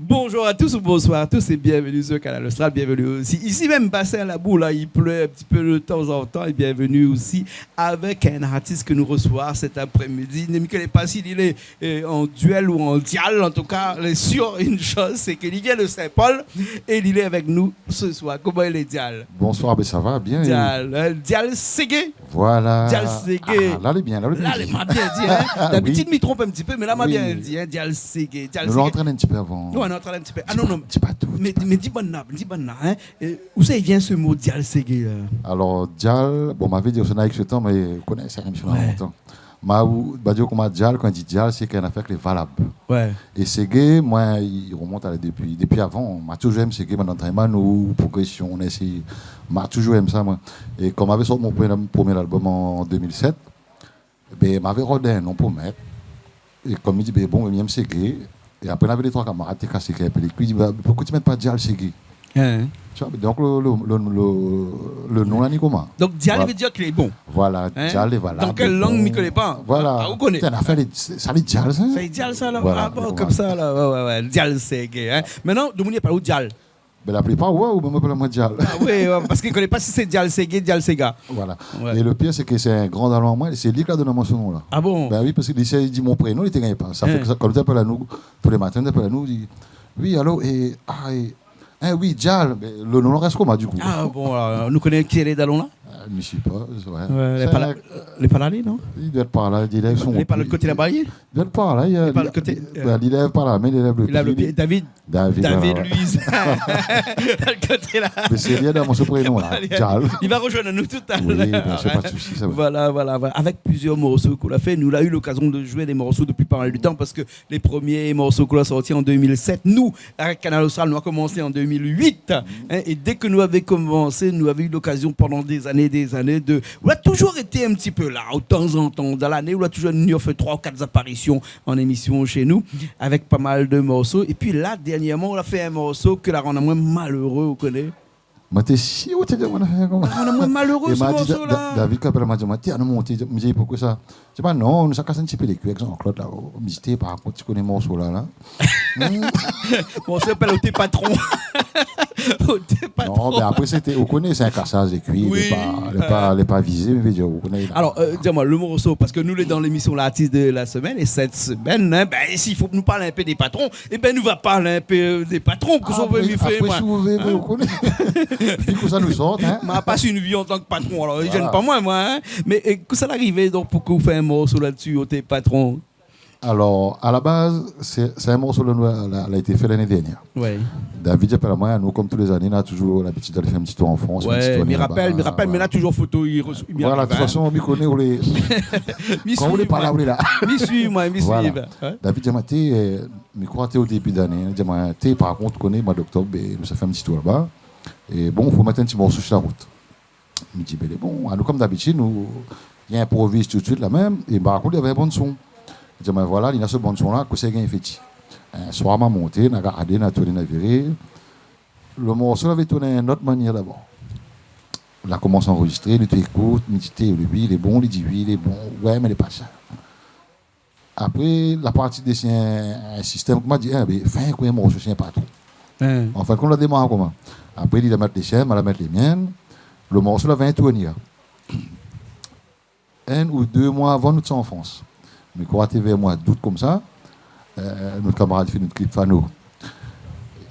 Bonjour à tous ou bonsoir à tous et bienvenue sur Canal Austral, bienvenue aussi. Ici même, Bassin la boule, là, il pleut un petit peu de temps en temps et bienvenue aussi avec un artiste que nous recevons cet après-midi. Ne me connais pas s'il est en duel ou en dial, en tout cas, il est sûr une chose, c'est qu'il vient de Saint-Paul et il est avec nous ce soir. Comment il est, Dial? Bonsoir, ben ça va bien. Dial Ségué. Voilà. Dial Ségué. Là, il est bien. Là, il m'a bien dit. Hein? D'habitude, Oui. il me trompe un petit peu, mais là, il m'a Oui. bien dit. Hein? Dial Ségué. Nous l'entraînons un petit peu avant. Ouais, on entraîne un petit peu. Ah non, non. Dis pas tout. Mais dis bonne hein? Où ça il vient ce mot Dial Ségué? Alors, Dial, bon, ma vie dit que c'est avec ce temps, mais vous connaissez ça, je Ouais. longtemps. Ma dire comment Dial, quand il dit Dial, c'est qu'il y a une affaire qui est valable. Ouais. Et Ségué, moi, il remonte à depuis avant. M'a toujours aimé Ségué, mon entraînement, nous, progression, on essaie. M'a toujours aimé ça, moi. Et quand m'avait sorti mon premier album en 2007, ben, m'avait rodé un nom pour mettre. Et comme il dit, ben, bon, il aime Ségué. Et après, on avait les trois camarades qui cassé un peu les couilles. Il dit, bah, pourquoi tu ne mets pas Dial Ségué? Hein? Tu vois, donc le nom là, Nicoma. Donc Dial Voilà. veut dire qu'il est bon. Voilà, Hein? Dial est valable. Dans quelle langue, ne connaît pas? Voilà. Ah, vous connaissez? Tiens, affaire, ça les Dial, ça? C'est Dial ça là? Voilà, Ah bon, Nicoma. comme ça là. Ouais. Dial Ségué. Hein? Maintenant, vous ne pas où Dial? Ben, la plupart, ouais, ou même pas moi Dial. Ah oui, ouais, parce qu'il ne connaît pas si c'est Dial Ségué, Dial Séga. Voilà. Ouais. Et le pire, c'est que c'est un grand allemand, moi, c'est lui qui a donné mon nom là. Ah bon? Ben oui, parce qu'il dit mon prénom, il ne gagné pas. Ça fait que ça, quand tu appelles à nous, tous les matins, tu appelles à nous, il dit oui, allô, oui, Dial, ben, le nom reste comment du coup? Ah bon, alors, nous connaissons qui est les dallons là? Je ne sais pas. Les Palalés, non? Il doit être par là, il lève son. Les par le côté là-bas? Il doit être par là. Il par le côté, lève par là, mais il lève le Il a le pied. David voilà. Louise. Le côté là. Mais c'est lié dans ce prénom là, Dial. Il va rejoindre nous tout à l'heure. Oui, bien sûr, pas de souci, ça va. Voilà. Avec plusieurs morceaux qu'on a fait, nous avons eu l'occasion de jouer des morceaux depuis pas mal de temps parce que les premiers morceaux qu'on a sortis en 2007, nous, avec Canal Austral, nous avons commencé en 2008. Hein, et dès que nous avions commencé, nous avions eu l'occasion pendant des années de... On a toujours été un petit peu là, de temps en temps. Dans l'année, on a toujours fait 3 ou 4 apparitions en émission chez nous avec pas mal de morceaux. Et puis là, dernièrement, on a fait un morceau que la rend moins malheureux, vous connaissez? Mais t'es si où t'es dit, on est moins malheureux ce morceau là. David Capel m'a dit, tiens, nous monter, me dit pourquoi ça? Je dis pas non, nous ça casse un petit peu les culs avec Jean-Claude là. Visiter par contre, tu connais morceau là. On s'appelle Ôté Patron. Non, mais après c'était, vous connaissez, c'est un cassage des culs, Oui. il n'est pas visé, mais vous connaissez. Alors, dis-moi, le morceau, parce que nous, les dans l'émission l'artiste de la semaine, et cette semaine, hein, s'il faut nous parler un peu des patrons, nous va parler un peu des patrons, que ça veut me faire, moi. Après, si vous voulez, vous connaissez. Puis que ça nous sorte, hein. Je passe une vie en tant que patron, alors il gêne pas moi, hein. Mais que ça l'arrivait, donc, pour que vous fassiez un morceau là-dessus, tes patrons? Alors, à la base, c'est un morceau qui a été fait l'année dernière. Oui. David appelle à moi, nous, comme tous les années, on a toujours l'habitude d'aller faire un petit tour en France. Ouais, il me rappelle, mais là, toujours photo. Voilà, de toute façon, on connaît où les. Quand vous les parlez, vous les là. Me suivre. Voilà. David dit, je crois que tu es au début d'année. Il dit, par contre, tu connais, mois d'octobre, nous, ça fait un petit tour là-bas. Et bon, il faut mettre un petit morceau sur la route. Je me dis, bon, nous, comme d'habitude, il y a un improvise tout de suite là même. Et par contre, il y avait un bon son. Je dis, voilà, il y a ce bon son-là, que c'est bien fait. Un soir, je suis monté, je suis regardé, je suis tourné, je suis viré. Le morceau avait tourné d'une autre manière d'abord. Il a commencé à enregistrer, il écoute, il dit, lui, il est bon, il dit, oui, il est bon, ouais, mais il n'est pas ça. Après, la partie de un système qui m'a dit, fais un morceau, c'est pas tout. En fait, on l'a démarré comment? Après, il a mis les chaînes, il a mis les miennes. Le morceau avait un tourné. 1 ou 2 mois avant, nous sommes en France. Mais quand on vers moi d'août comme ça, notre camarade fait notre clip Fano.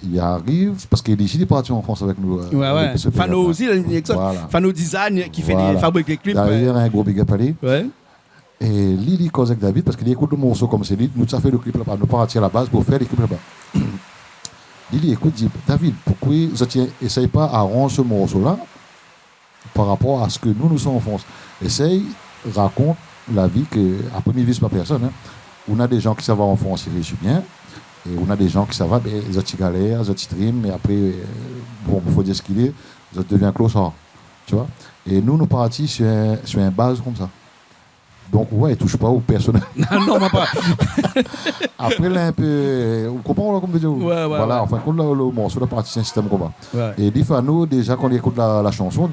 Il arrive, parce qu'il est parti en France avec nous. Ouais. Fano aussi, voilà. Fano Design qui fait des fabriques des clips. Derrière, un gros big up à lui. Ouais. Et lui, il cause avec David, parce qu'il écoute le morceau comme c'est lui. Nous, ça fait le clip là-bas. Nous partir à la base pour faire les clips là-bas. Il écoute, dit, David, pourquoi vous n'essayez pas à rendre ce morceau-là par rapport à ce que nous sommes en France? Essaye, raconte la vie que, après, il ne vise pas personne. Hein. On a des gens qui savent en France, ils réussissent bien. Et on a des gens qui savent, ils ont galère, ils ont stream, mais après, bon, il faut dire ce qu'il est, ils deviennent closer. Tu vois? Et nous partis sur une base comme ça. Donc, ouais, il touche pas au personnel. Non, moi pas. Après, là, un peu. Vous comprenez comme vidéo? Ouais, voilà, ouais. enfin, quand le morceau, la partie, c'est un système combat. Ouais. Et Difano, déjà, quand il écoute la chanson,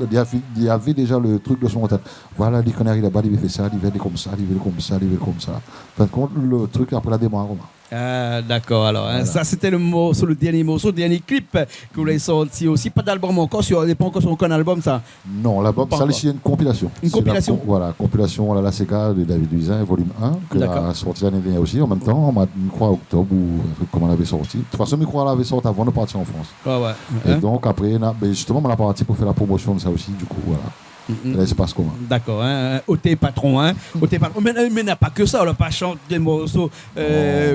il y avait déjà le truc de son tête. Voilà, les conneries là-bas, il fait ça, il va comme ça, il va comme ça, il va comme ça. En fin de compte, le truc après la démarre. Ah, d'accord, alors Voilà. ça c'était le morceau, le dernier clip que vous avez sorti aussi. Pas d'album encore, il n'est pas encore sur aucun album ça. Non, l'album, Pas ça, encore. c'est une compilation. Une C'est compilation. Voilà, compilation à la Sega de David Luisin, volume 1, que D'accord. a sorti l'année dernière aussi, en même temps, je crois, octobre, ou un truc comme on l'avait sorti. De toute façon, je crois qu'elle avait sorti avant de partir en France. Ouais, ouais. Et Hein? donc, après, justement, on a parti pour faire la promotion de ça aussi, du coup, voilà. Mhm. Là, il se passe comment? D'accord, hein? OT Patron, hein? OT Patron. Mais il n'y a pas que ça, on n'a pas chanté des morceaux.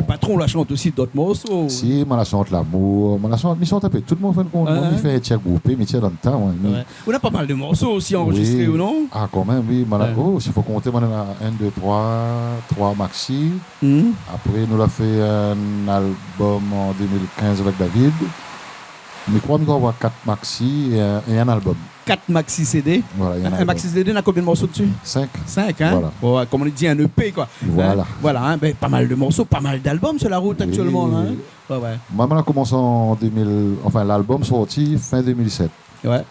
Patron, on la chante aussi d'autres morceaux. Si, je la chante l'amour, je la chante, je chante un peu. Tout le monde fait compte, Ouais. il fait un tiers groupé, mais tiers dans le temps. Ouais. Ouais. On a pas mal de morceaux aussi enregistrés, Oui. ou non? Ah, quand même, oui. Ouais. Oh, s'il faut compter, on a 1, 2, 3 maxi. Mhm. Après, nous avons fait un album en 2015 avec David. Mais je crois qu'on va avoir 4 maxi et un album. 4 maxi CD. Voilà, il y en a Un maxi CD, on a combien de morceaux dessus? 5. 5, hein? Voilà. Bon, comme on dit, un EP, quoi. Voilà. Hein? Voilà, hein? Ben, pas mal de morceaux, pas mal d'albums sur la route Oui. actuellement, là. Hein? Ouais, ouais. Moi, on a commencé en 2000. Enfin, l'album sorti fin 2007. Ouais,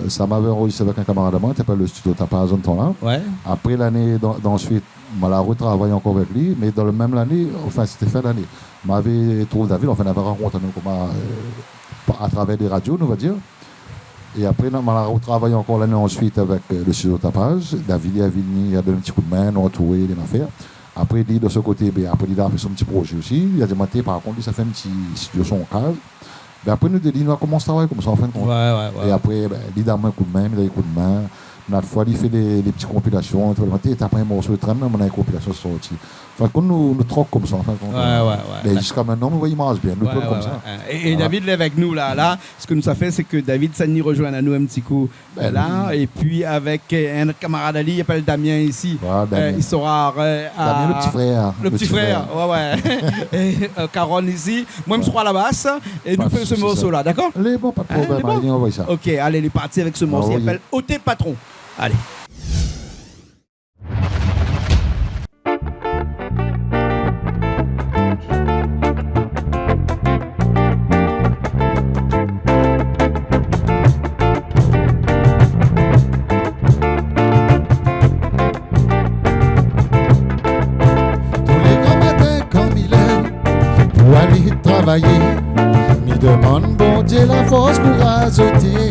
Ça m'avait enregistré avec un camarade à moi, qui s'appelle le studio Tapazon temps-là. ouais. Après l'année d'ensuite, je l'ai retravaillé encore avec lui, mais dans le même année, enfin c'était fin d'année, je m'avais trouvé David, enfin on avait rencontré nous, à travers des radios, on va dire. Et après, on a retravaillé encore l'année ensuite avec le studio Tapage. David est venu, il a donné un petit coup de main, on a trouvé des affaires. Après, il dit de ce côté, après il a fait son petit projet aussi. Il a demandé, par contre, ça fait un petit studio son case. Ben après, nous, il nous a commencé à travailler comme ça en fin de compte. Ouais. Et après, il a un coup de main, il a un coup de main. Une fois, il fait des petites compilations. Tu as pas un morceau de train, mais on a une compilation sortie. Enfin, quand nous troquons comme ça, en fin de compte. Ouais. Mais jusqu'à maintenant, nous, il marche bien. Nous, Ouais, comme ouais, ça. ouais. Et David est avec nous là. Ce que nous a fait, c'est que David Sani rejoint à nous un petit coup là. Oui. Et puis avec un autre camarade Ali, il s'appelle Damien ici. Voilà, Damien. Il sera à Damien, le petit frère. Le petit frère, ouais. Et Caron ici. Moi, je serai à la basse et Pas nous de faisons ce souci, morceau là, d'accord? Les bons, pas de Hein, problème. les bons? Allez, on va ça. Ok, allez, il est parti avec ce morceau. Il oui. s'appelle OT Patron. Allez. Tous les grands matins, comme il est, pour aller travailler, m'y demande, bon Dieu, la force pour azoter.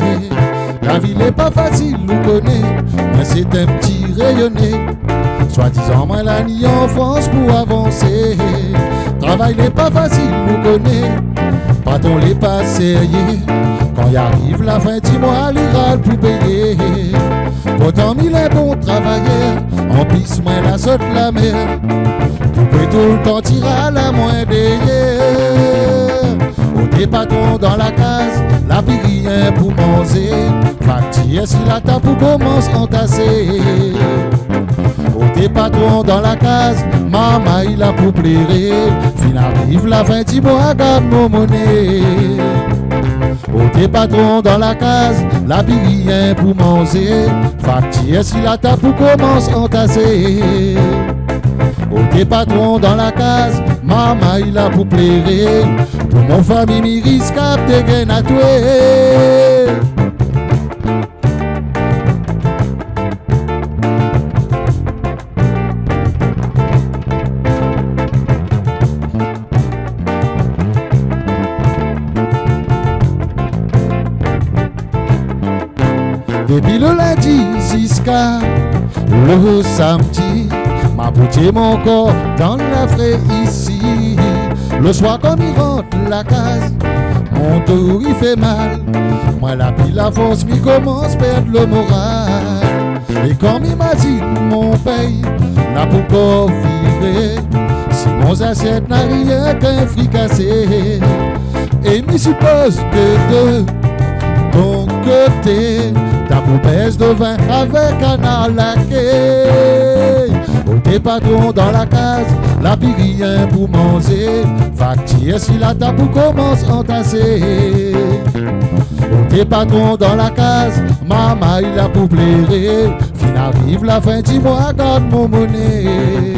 La vie n'est pas facile, nous connaît, mais c'est un petit rayonné. Soi-disant, moi, la nuit en France pour avancer. Travail n'est pas facile, nous connaît, patron n'est pas sérieux. Quand y arrive la fin du mois, l'ural pour payer. Pourtant, il est bon travailleur, en pisse, moins la saute la mer. Tout peut tout le temps tirer à la moins d'ailleurs. Au tes patrons dans la case, la vie rien pour manger. Factier si la table pour commence entasser. Au tes patrons dans la case, maman il a pour plaire. Fin arrive la fin du mois, garde mon monnaie. Au tes patrons dans la case, la vie rien pour manger. Factier si la table pour commence entasser. Au tes patrons dans la case, maman il a pour plaire. Pour mon famille, mi risque de gain à tuer. Depuis le lundi jusqu'à le samedi, m'a bouté mon corps dans la fraie ici. Le soir quand il rentre la case, mon tour il fait mal. Moi la pile la force, m'y commence à perdre le moral. Et quand m'imagine mon pays, n'a pas encore viré. Si mon assiette n'a rien qu'un fricassé. Et m'y suppose que de ton côté, ta poupesse de vin avec un alaqué. Au t'es patron dans la case, la plus rien pour manger. Facture si la table commence à entasser. T'es patron dans la case, maman il a pour plaire. Fin arrive la fin du mois, garde mon monnaie.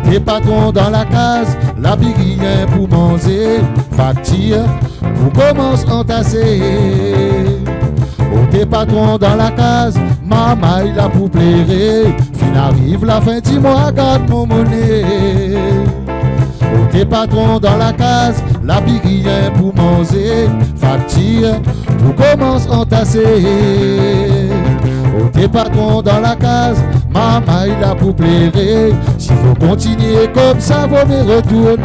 T'es patron dans la case, la plus rien pour manger. Facture pour commence à entasser. T'es patron dans la case, maman il a pour plaire. Fin arrive la fin du mois, garde mon monnaie. T'es patron dans la case, la plus rien pour manger. Facture pour commence à entasser. T'es patron dans la case, maman il a pour plaire. S'il faut continuer comme ça, vous me retourner.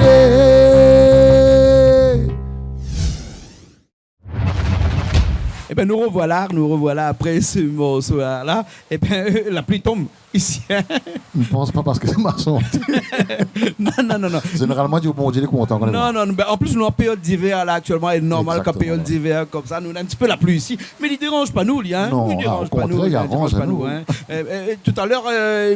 Eh bien, nous revoilà après ce morceau-là. Eh bien, la pluie tombe ici. Je ne pense pas parce que c'est ma santé. Non. Généralement, Dieu bon Dieu est content. Non. Ben, en plus, nous en période d'hiver, là, actuellement, il est normal qu'en période Exactement. d'hiver, comme ça, nous on a un petit peu la pluie ici. Mais il ne dérange pas nous, hein. Non, Il dérange au pas nous. contraire, il Il dérange arrange pas nous. nous, hein. Tout à l'heure,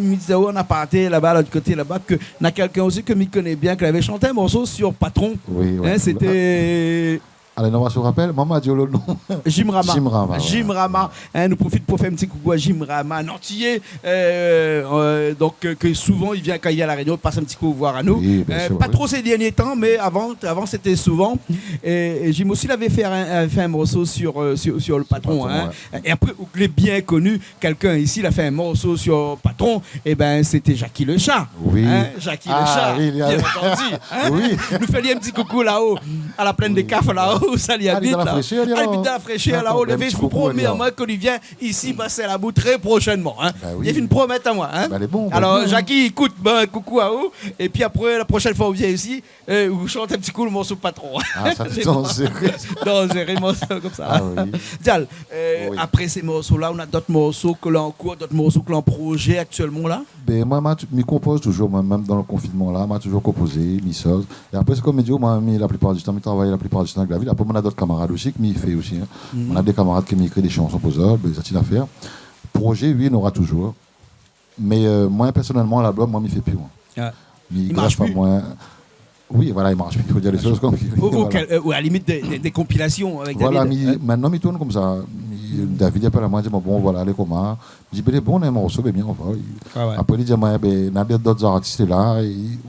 Mizao, on a parté là-bas, de l'autre côté, là-bas, que on a quelqu'un aussi que m'y connaît bien, qui avait chanté un morceau sur Patron. Oui. Hein, c'était. Allez, non, on se rappelle, maman a dit le nom. Jim Rama. Jim Rama. Hein, nous profite pour faire un petit coucou à Jim Rama, un Antillais. Donc, que souvent, il vient quand il y a la réunion, il passe un petit coup voir à nous. Oui, bien sûr, pas oui. trop ces derniers temps, mais avant c'était souvent. Et Jim aussi, il avait fait un morceau sur le patron. Hein. Ouais. Et après, il est bien connu, quelqu'un ici, il a fait un morceau sur patron. Et ben, c'était Jackie le chat. Oui. Hein, Jackie le chat, oui, bien entendu. Hein. Oui. Nous faisons un petit coucou là-haut, à la plaine des Cafes là-haut. Ça y habite là. fraîcheur, Habite dans la fraîcheur là-haut. Le je vous promets moi qu'il vient ici passer la boue très prochainement. Hein. Oui. Il fait une promesse à moi. Hein. Elle est bon. Alors Jackie, écoute, ben, coucou à vous. Et puis après, la prochaine fois vous venez ici, vous chantez un petit coup le morceau patron. Ah, ça c'est en sérieux. Dans un morceau comme ça. Ah oui. Dial, Oui. après ces morceaux-là, on a d'autres morceaux que l'on en cours, d'autres morceaux que l'on projet actuellement là. Ben, moi, je compose toujours, même dans le confinement là, je toujours composé, je sors. Et après, c'est comme je dis, moi, la plupart du temps, je travaille la plupart du temps avec la ville. Après, on a d'autres camarades aussi qui m'y font aussi. Hein. On a des camarades qui m'écrivent des chansons pour eux, ben, ça, c'est l'affaire. Projet, oui, il y en aura toujours. Mais moi, personnellement, l'album, moi, m'y fait plus. Ah. Il marche pas plus. moins. Oui, voilà, il marche plus. Il faut dire les choses comme Ou à la limite des compilations avec voilà, David. maintenant, il tourne comme ça. David appelle à moi, il dit bon, voilà, allez, comment. Je dis, ben, bon, on a un morceau, ben, bien, on va. Ah ouais. Après, il dit, ben, on a d'autres artistes là.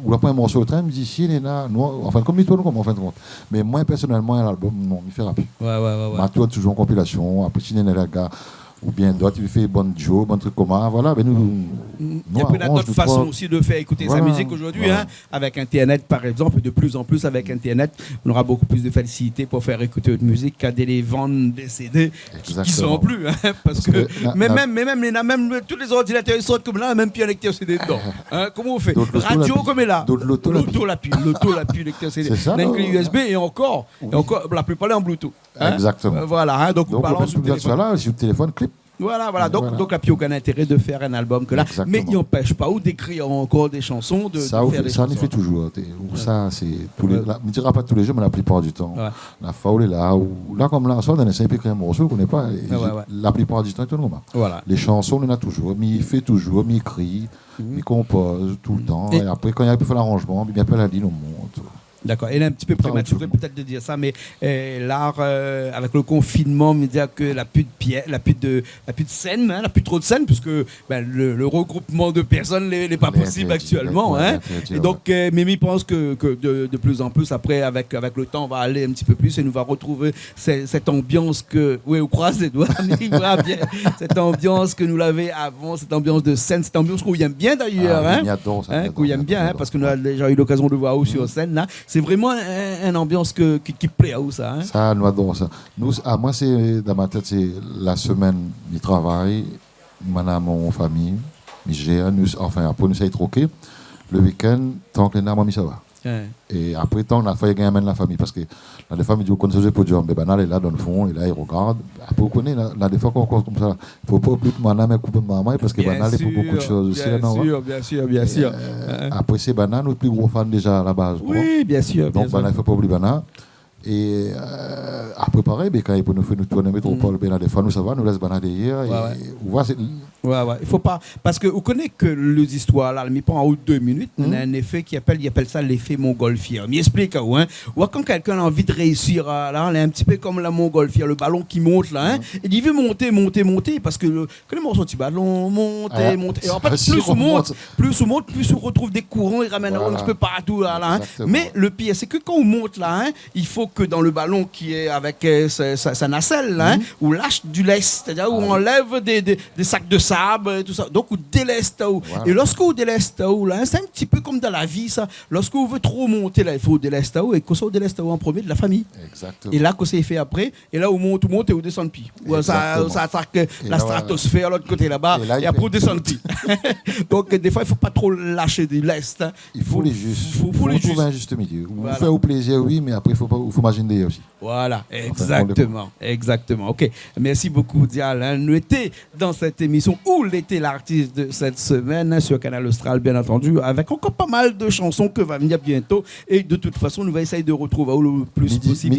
Ou après, un morceau au train, il me dit, si, il est là. Enfin, comme il tourne, comme en fin de compte. Mais moi, personnellement, l'album, non, il fait rapide. Ouais. Ma tour, toujours en compilation. Après, si il est là, gars. Ou bien d'autres, il fait bon Joe, bon truc comment. Voilà, ben, Et après, on a d'autres façons aussi de faire écouter sa musique aujourd'hui. Voilà. Hein, avec Internet, par exemple, de plus en plus avec Internet, on aura beaucoup plus de facilité pour faire écouter notre musique qu'à les vendre des CD qui sont plus. Hein, parce que même tous les ordinateurs ils sortent comme là, même plus un lecteur CD dedans. Hein, comment on fait? Radio comme est là. L'auto l'appui, lecteur CD. On a une clé USB et encore, la plupart est en Bluetooth. Hein, exactement. Voilà, hein, donc on balance sur le téléphone, clip. Voilà. Donc la plus aucun intérêt de faire un album que là. Exactement. Mais il n'empêche pas ou d'écrire encore des chansons, de faire des chansons. Ça en fait toujours. Ça, c'est tous les. Je ne dirai pas tous les jours, mais la plupart du temps. Ouais. La faule est là. Ou là, comme là, on a essayé d'écrire un morceau qu'on n'est pas. La plupart du temps, tout le monde. Voilà. Les chansons, on en a toujours. Mais il fait toujours, mais il écrit, il compose tout le temps. Et après, quand il y a un peu l'arrangement, il y a peu la ligne, on monte. D'accord. Elle est un petit peu prématurée peut-être de dire ça, mais l'art, avec le confinement, me dire que la plus de scène, hein, la plus trop de scène, puisque le regroupement de personnes n'est pas possible actuellement. Hein. Et donc, Mimi pense que de plus en plus, après, avec le temps, on va aller un petit peu plus et nous va retrouver cette ambiance que, oui, on croise les doigts, mais il voit bien cette ambiance que nous l'avons avant, cette ambiance de scène, cette ambiance qu'on aime bien d'ailleurs. Qu'on aime bien, parce que nous avons déjà eu l'occasion de voir où sur scène là. C'est vraiment une ambiance qui plaît à où ça. Hein? Ça, nous adorons ça. Moi, c'est dans ma tête, c'est la semaine du travail, mon famille, enfin, après, nous sommes troqués. Le week-end, tant que les nains, ça va. Ouais. Et après, tant la fois, il y a la famille. Parce que la des familles, quand on pour dire, ben, est là dans le fond, et là, il regarde. Après, vous connaissez, la des fois, comme ça, il ne faut pas oublier que Banane est coupé de maman, parce que Banane est pour beaucoup de choses aussi. Bien sûr. Après, c'est Banane, notre plus gros fan déjà à la base. Oui, bien sûr. Donc, Banane, il ne faut pas oublier Banane. Et après, pareil, quand il peut nous faire nous tourner métropole, des fois, nous, ça va, nous laisse Banane derrière. Et on voit, Ouais. Il faut pas. Parce que vous connaissez que les histoires là, mais pas en haut de 2 minutes, on a un effet qui appelle, il appelle ça l'effet montgolfière. Il explique, hein. Ou quand quelqu'un a envie de réussir, là, on est un petit peu comme la montgolfière, le ballon qui monte là, hein. Il veut monter, parce que quand les morceaux du ballon montent. Et en fait, plus on monte, plus on retrouve des courants, ils ramènent un petit peu partout là, hein. Mais le pire, c'est que quand on monte là, hein, il faut que dans le ballon qui est avec sa nacelle, là, hein, on lâche du lest, c'est-à-dire où on enlève des sacs de sable et tout ça. Donc, on déleste. Voilà. Et lorsque vous déleste, là, c'est un petit peu comme dans la vie, ça. Lorsque vous voulez trop monter, là, il faut déleste. Et que ça, vous déleste en premier de la famille. Exactement. Et là, que c'est fait après. Et là, on monte et on descend de pied. Ça attaque la stratosphère, l'autre côté là-bas. Et après, on descend de pied. Donc, des fois, il ne faut pas trop lâcher de l'est. Hein. Il faut les justes. Il faut trouver un juste milieu. Vous faites au plaisir, oui, mais après, il faut imaginer aussi. Voilà, exactement. OK. Merci beaucoup, Dial. Nous étions dans cette émission où l'était l'artiste de cette semaine sur Canal Austral, bien entendu, avec encore pas mal de chansons que va venir bientôt. Et de toute façon, nous allons essayer de retrouver le plus possible.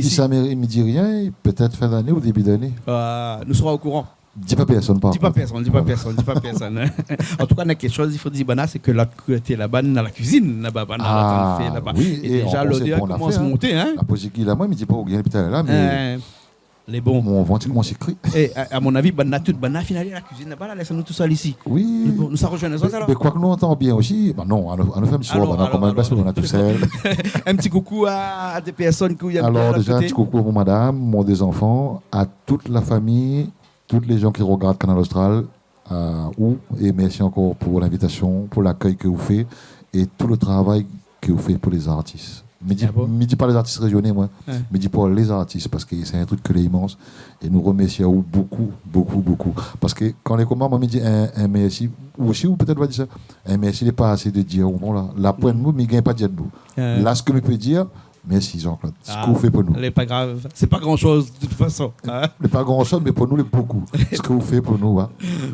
Midi rien, peut-être fin d'année ou début d'année. Nous serons au courant. Dis pas personne. Dis pas personne. En tout cas, il y a quelque chose, il faut dire, c'est que l'autre côté là-bas, dans la cuisine, là-bas, là-bas. Oui, et déjà, l'odeur commence à monter. Hein. La position qu'il a, moi, il me dit pas où il est là, mais. Les bons. On va comment c'est écrit. Et à mon avis, finalement, la cuisine là-bas, laissez-nous tout seul ici. Oui. Nous ça rejoint les autres alors. Mais quoi que nous entendons bien aussi, non, on nous fait un petit soir, on a tout seul. Un petit coucou à des personnes qui ont. Alors, déjà, un petit coucou pour madame, mon des enfants, à toute la famille, tous les gens qui regardent Canal Austral, et merci encore pour l'invitation, pour l'accueil que vous faites et tout le travail que vous faites pour les artistes. Mais dis pas les artistes régionaux, moi. Mais dis pas les artistes, parce que c'est un truc que les immense. Et nous remercions beaucoup. Parce que quand les commandes, moi, me dit un merci, ou aussi, ou peut-être va dire ça, un merci n'est pas assez de dire, bon, là, la pointe, nous, mais il n'y a pas de dire de bout. Là, ce que je peux dire, merci Jean-Claude. Ce que vous faites pour nous. C'est pas grave. C'est pas grand-chose, de toute façon. C'est pas grand-chose, mais pour nous, c'est beaucoup. Ce que vous faites pour nous. Hein.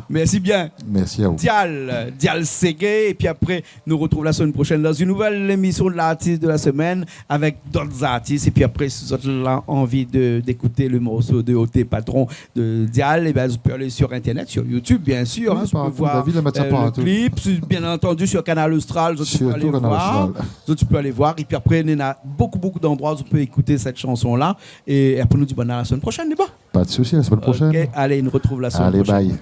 Merci bien. Merci à vous. Dial Ségué. Et puis après, nous retrouvons la semaine prochaine dans une nouvelle émission de l'artiste de la semaine avec d'autres artistes. Et puis après, si vous avez envie d'écouter le morceau de OT Patron de Dial, et vous pouvez aller sur Internet, sur YouTube, bien sûr. Oui, vous pouvez voir le clip, bien entendu, sur Canal Austral. Tu peux aller voir. Et puis après, il y a beaucoup d'endroits où vous pouvez écouter cette chanson-là. Et après, nous disons à la semaine prochaine, débat. Pas de souci, la semaine prochaine. Okay. Allez, nous retrouvons la semaine prochaine. Allez, bye.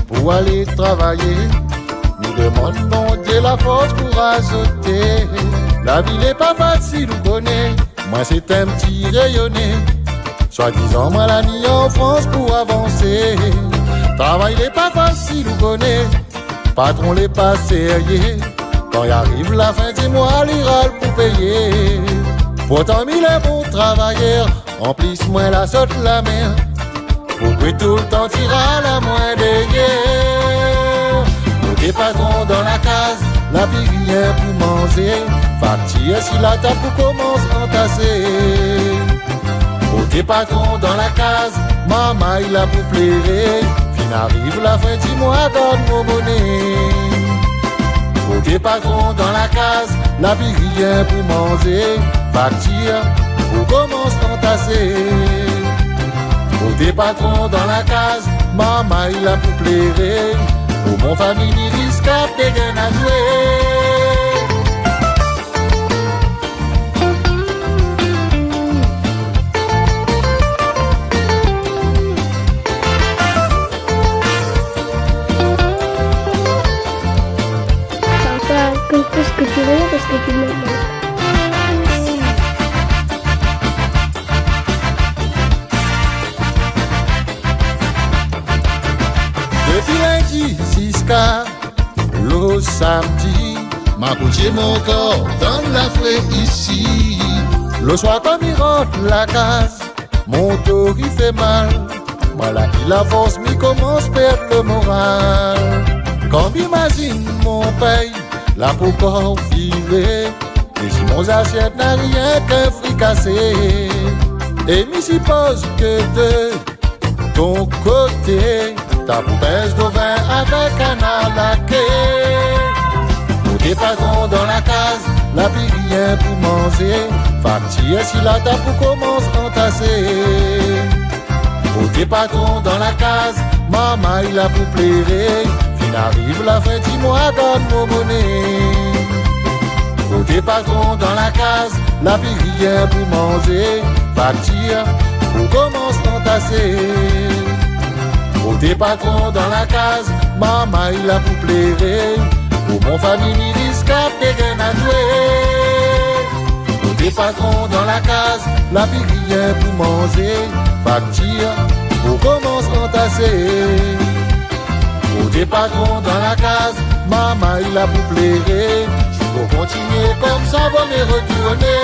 Pour aller travailler, nous demandons Dieu la force pour azoter. La vie n'est pas facile, vous connaissez. Moi c'est un petit rayonné. Soi-disant moi la nuit en France pour avancer. Travail n'est pas facile, vous connaissez. Patron n'est pas sérieux. Quand y arrive la fin du mois, l'irale pour payer. Pourtant mille est bon travailleur, en plus moi la saute la mer. Pourquoi tout le temps tira la moins d'ailleurs. Nous des patrons dans la case, la vie rien pour manger. Facture si la table commence à entasser. Nous des patrons dans la case, maman il a pour plaire. Fin arrive la fin du mois, donne mon monnaie. Nous des patrons dans la case, la vie rien pour manger. Facture pour commence à entasser. Des patrons dans la case, maman il a pour plaire. Pour mon famille, il risque de gagner à jouer. Papa, qu'est-ce que tu veux parce que tu m'aimes? Depuis lundi jusqu'à le samedi, m'a couché mon corps dans la fouette ici. Le soir quand il rentre la case, mon dos il fait mal. Moi là il la force, mais commence à perdre le moral. Quand j'imagine mon pays, la peau corps virée, Et si mon assiette n'a rien qu'un fricassé, et m'y suppose que de ton côté, ta poupesse de vin avec un alaqué. Pour tes patrons dans la case, la plus rien pour manger. Facture si la table pour commence à entasser. Pour tes patrons dans la case, maman il a pour plaire. Fin arrive la fin, dis-moi, garde mon monnaie. Pour tes patrons dans la case, la plus rien pour manger. Facture pour commence à entasser. Pour tes patrons dans la case, maman il a pour plaire. Pour mon famille, il risque des gains à jouer. Pour tes patrons dans la case, la vie rien pour manger. Facture, pour commence à entasser. Pour tes patrons dans la case, maman il a pour plaire. Pour continuer comme ça, va me retourner.